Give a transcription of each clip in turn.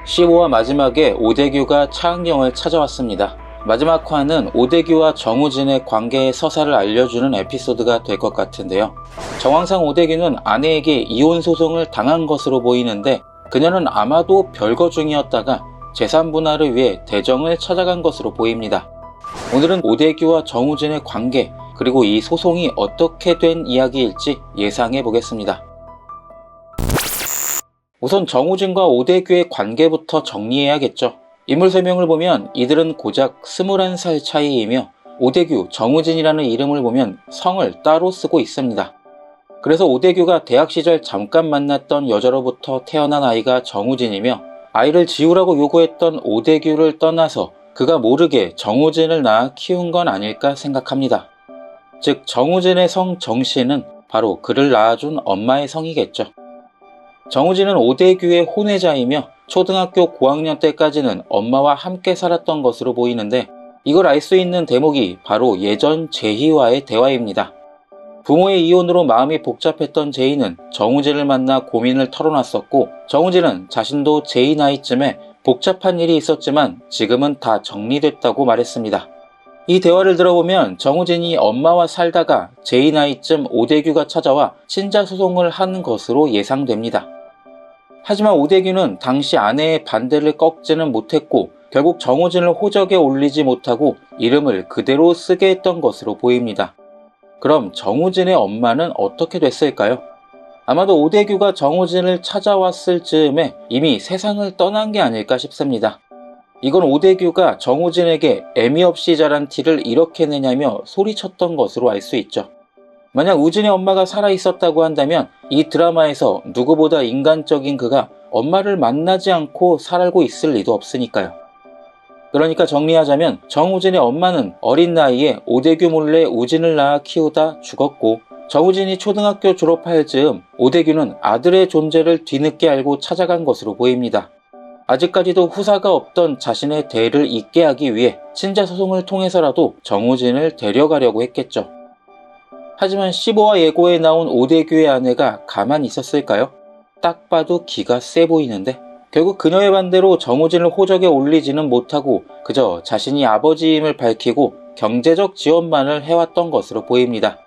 15화 마지막에 오대규가 차은경을 찾아왔습니다. 마지막 화는 오대규와 정우진의 관계의 서사를 알려주는 에피소드가 될 것 같은데요. 정황상 오대규는 아내에게 이혼 소송을 당한 것으로 보이는데 그녀는 아마도 별거 중이었다가 재산 분할을 위해 대정을 찾아간 것으로 보입니다. 오늘은 오대규와 정우진의 관계, 그리고 이 소송이 어떻게 된 이야기일지 예상해 보겠습니다. 우선 정우진과 오대규의 관계부터 정리해야겠죠. 인물 설명을 보면 이들은 고작 21살 차이이며 오대규, 정우진이라는 이름을 보면 성을 따로 쓰고 있습니다. 그래서 오대규가 대학 시절 잠깐 만났던 여자로부터 태어난 아이가 정우진이며 아이를 지우라고 요구했던 오대규를 떠나서 그가 모르게 정우진을 낳아 키운 건 아닐까 생각합니다. 즉 정우진의 성 정씨는 바로 그를 낳아준 엄마의 성이겠죠. 정우진은 오대규의 혼외자이며 초등학교 고학년 때까지는 엄마와 함께 살았던 것으로 보이는데 이걸 알 수 있는 대목이 바로 예전 제희와의 대화입니다. 부모의 이혼으로 마음이 복잡했던 제희는 정우진을 만나 고민을 털어놨었고 정우진은 자신도 제희 나이쯤에 복잡한 일이 있었지만 지금은 다 정리됐다고 말했습니다. 이 대화를 들어보면 정우진이 엄마와 살다가 제희 나이쯤 오대규가 찾아와 친자 소송을 한 것으로 예상됩니다. 하지만 오대규는 당시 아내의 반대를 꺾지는 못했고 결국 정우진을 호적에 올리지 못하고 이름을 그대로 쓰게 했던 것으로 보입니다. 그럼 정우진의 엄마는 어떻게 됐을까요? 아마도 오대규가 정우진을 찾아왔을 즈음에 이미 세상을 떠난 게 아닐까 싶습니다. 이건 오대규가 정우진에게 애미 없이 자란 티를 이렇게 내냐며 소리쳤던 것으로 알 수 있죠. 만약 우진의 엄마가 살아있었다고 한다면 이 드라마에서 누구보다 인간적인 그가 엄마를 만나지 않고 살고 있을 리도 없으니까요. 그러니까 정리하자면 정우진의 엄마는 어린 나이에 오대규 몰래 우진을 낳아 키우다 죽었고 정우진이 초등학교 졸업할 즈음 오대규는 아들의 존재를 뒤늦게 알고 찾아간 것으로 보입니다. 아직까지도 후사가 없던 자신의 대를 잇게 하기 위해 친자 소송을 통해서라도 정우진을 데려가려고 했겠죠. 하지만 15화 예고에 나온 오대규의 아내가 가만히 있었을까요? 딱 봐도 기가 세 보이는데 결국 그녀의 반대로 정우진을 호적에 올리지는 못하고 그저 자신이 아버지임을 밝히고 경제적 지원만을 해왔던 것으로 보입니다.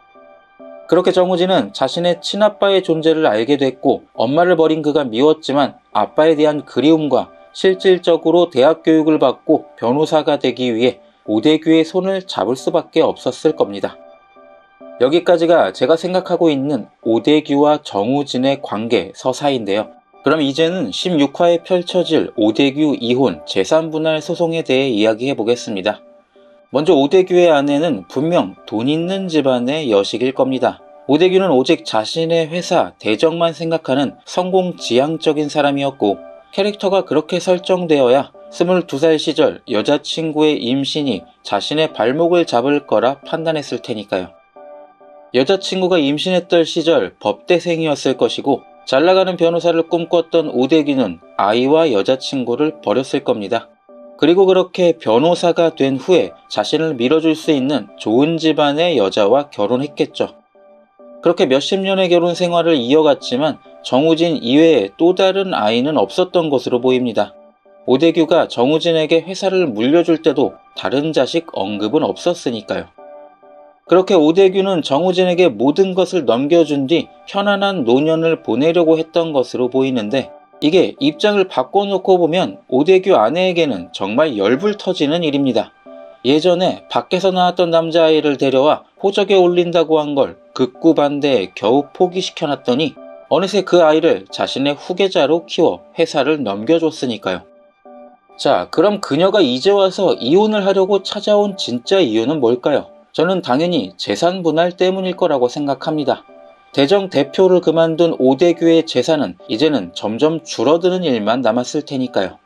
그렇게 정우진은 자신의 친아빠의 존재를 알게 됐고 엄마를 버린 그가 미웠지만 아빠에 대한 그리움과 실질적으로 대학 교육을 받고 변호사가 되기 위해 오대규의 손을 잡을 수밖에 없었을 겁니다. 여기까지가 제가 생각하고 있는 오대규와 정우진의 관계 서사인데요. 그럼 이제는 16화에 펼쳐질 오대규 이혼 재산분할 소송에 대해 이야기해 보겠습니다. 먼저 오대규의 아내는 분명 돈 있는 집안의 여식일 겁니다. 오대규는 오직 자신의 회사 대정만 생각하는 성공지향적인 사람이었고 캐릭터가 그렇게 설정되어야 22살 시절 여자친구의 임신이 자신의 발목을 잡을 거라 판단했을 테니까요. 여자친구가 임신했던 시절 법대생이었을 것이고 잘나가는 변호사를 꿈꿨던 오대규는 아이와 여자친구를 버렸을 겁니다. 그리고 그렇게 변호사가 된 후에 자신을 밀어줄 수 있는 좋은 집안의 여자와 결혼했겠죠. 그렇게 몇십 년의 결혼 생활을 이어갔지만 정우진 이외에 또 다른 아이는 없었던 것으로 보입니다. 오대규가 정우진에게 회사를 물려줄 때도 다른 자식 언급은 없었으니까요. 그렇게 오대규는 정우진에게 모든 것을 넘겨준 뒤 편안한 노년을 보내려고 했던 것으로 보이는데 이게 입장을 바꿔놓고 보면 오대규 아내에게는 정말 열불 터지는 일입니다. 예전에 밖에서 나왔던 남자아이를 데려와 호적에 올린다고 한 걸 극구 반대에 겨우 포기시켜놨더니 어느새 그 아이를 자신의 후계자로 키워 회사를 넘겨줬으니까요. 자, 그럼 그녀가 이제 와서 이혼을 하려고 찾아온 진짜 이유는 뭘까요? 저는 당연히 재산 분할 때문일 거라고 생각합니다. 대정 대표를 그만둔 오대규의 재산은 이제는 점점 줄어드는 일만 남았을 테니까요.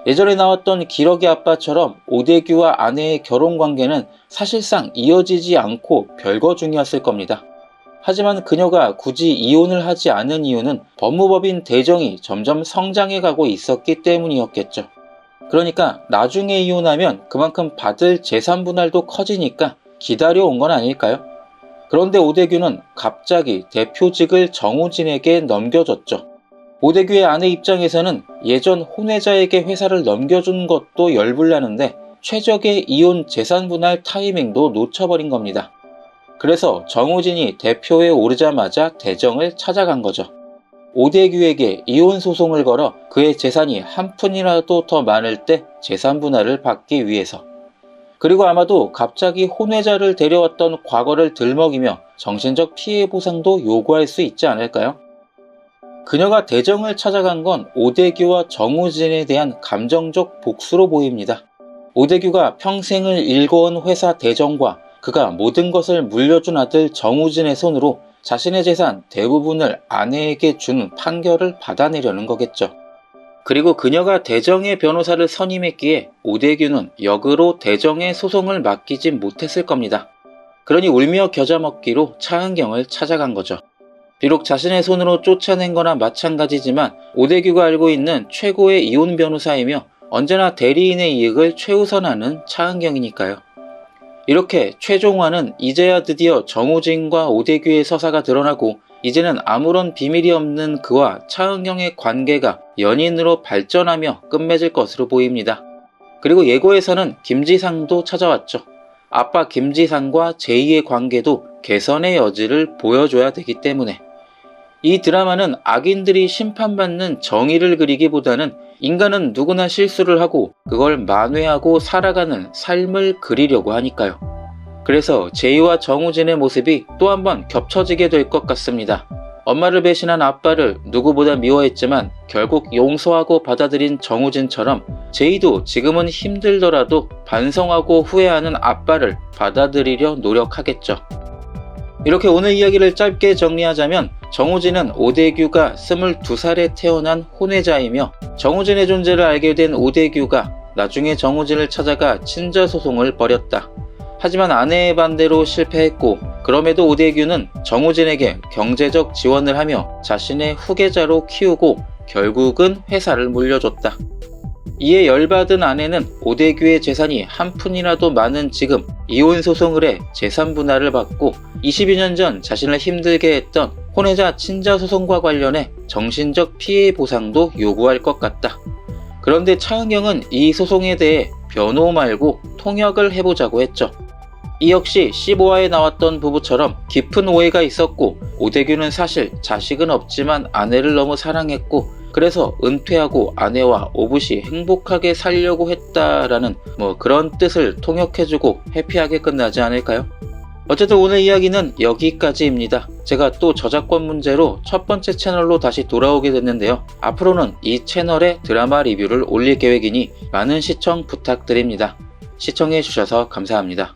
예전에 나왔던 기러기 아빠처럼 오대규와 아내의 결혼 관계는 사실상 이어지지 않고 별거 중이었을 겁니다. 하지만 그녀가 굳이 이혼을 하지 않은 이유는 법무법인 대정이 점점 성장해가고 있었기 때문이었겠죠. 그러니까 나중에 이혼하면 그만큼 받을 재산 분할도 커지니까 기다려온 건 아닐까요? 그런데 오대규는 갑자기 대표직을 정우진에게 넘겨줬죠. 오대규의 아내 입장에서는 예전 혼외자에게 회사를 넘겨준 것도 열불나는데 최적의 이혼 재산 분할 타이밍도 놓쳐버린 겁니다. 그래서 정우진이 대표에 오르자마자 대정을 찾아간 거죠. 오대규에게 이혼 소송을 걸어 그의 재산이 한 푼이라도 더 많을 때 재산 분할을 받기 위해서. 그리고 아마도 갑자기 혼외자를 데려왔던 과거를 들먹이며 정신적 피해 보상도 요구할 수 있지 않을까요? 그녀가 대정을 찾아간 건 오대규와 정우진에 대한 감정적 복수로 보입니다. 오대규가 평생을 일궈온 회사 대정과 그가 모든 것을 물려준 아들 정우진의 손으로 자신의 재산 대부분을 아내에게 준 판결을 받아내려는 거겠죠. 그리고 그녀가 대정의 변호사를 선임했기에 오대규는 역으로 대정의 소송을 맡기지 못했을 겁니다. 그러니 울며 겨자 먹기로 차은경을 찾아간 거죠. 비록 자신의 손으로 쫓아낸 거나 마찬가지지만 오대규가 알고 있는 최고의 이혼 변호사이며 언제나 대리인의 이익을 최우선하는 차은경이니까요. 이렇게 최종화는 이제야 드디어 정우진과 오대규의 서사가 드러나고 이제는 아무런 비밀이 없는 그와 차은경의 관계가 연인으로 발전하며 끝맺을 것으로 보입니다. 그리고 예고에서는 김지상도 찾아왔죠. 아빠 김지상과 제이의 관계도 개선의 여지를 보여줘야 되기 때문에. 이 드라마는 악인들이 심판받는 정의를 그리기보다는 인간은 누구나 실수를 하고 그걸 만회하고 살아가는 삶을 그리려고 하니까요. 그래서 제이와 정우진의 모습이 또 한 번 겹쳐지게 될 것 같습니다. 엄마를 배신한 아빠를 누구보다 미워했지만 결국 용서하고 받아들인 정우진처럼 제이도 지금은 힘들더라도 반성하고 후회하는 아빠를 받아들이려 노력하겠죠. 이렇게 오늘 이야기를 짧게 정리하자면 정우진은 오대규가 22살에 태어난 혼외자이며 정우진의 존재를 알게 된 오대규가 나중에 정우진을 찾아가 친자소송을 벌였다. 하지만 아내의 반대로 실패했고 그럼에도 오대규는 정우진에게 경제적 지원을 하며 자신의 후계자로 키우고 결국은 회사를 물려줬다. 이에 열받은 아내는 오대규의 재산이 한 푼이라도 많은 지금 이혼 소송을 해 재산 분할을 받고 22년 전 자신을 힘들게 했던 혼외자 친자 소송과 관련해 정신적 피해 보상도 요구할 것 같다. 그런데 차은경은 이 소송에 대해 변호 말고 통역을 해보자고 했죠. 이 역시 15화에 나왔던 부부처럼 깊은 오해가 있었고 오대규는 사실 자식은 없지만 아내를 너무 사랑했고 그래서 은퇴하고 아내와 오붓이 행복하게 살려고 했다라는 그런 뜻을 통역해주고 해피하게 끝나지 않을까요? 어쨌든 오늘 이야기는 여기까지입니다. 제가 또 저작권 문제로 첫 번째 채널로 다시 돌아오게 됐는데요. 앞으로는 이 채널에 드라마 리뷰를 올릴 계획이니 많은 시청 부탁드립니다. 시청해주셔서 감사합니다.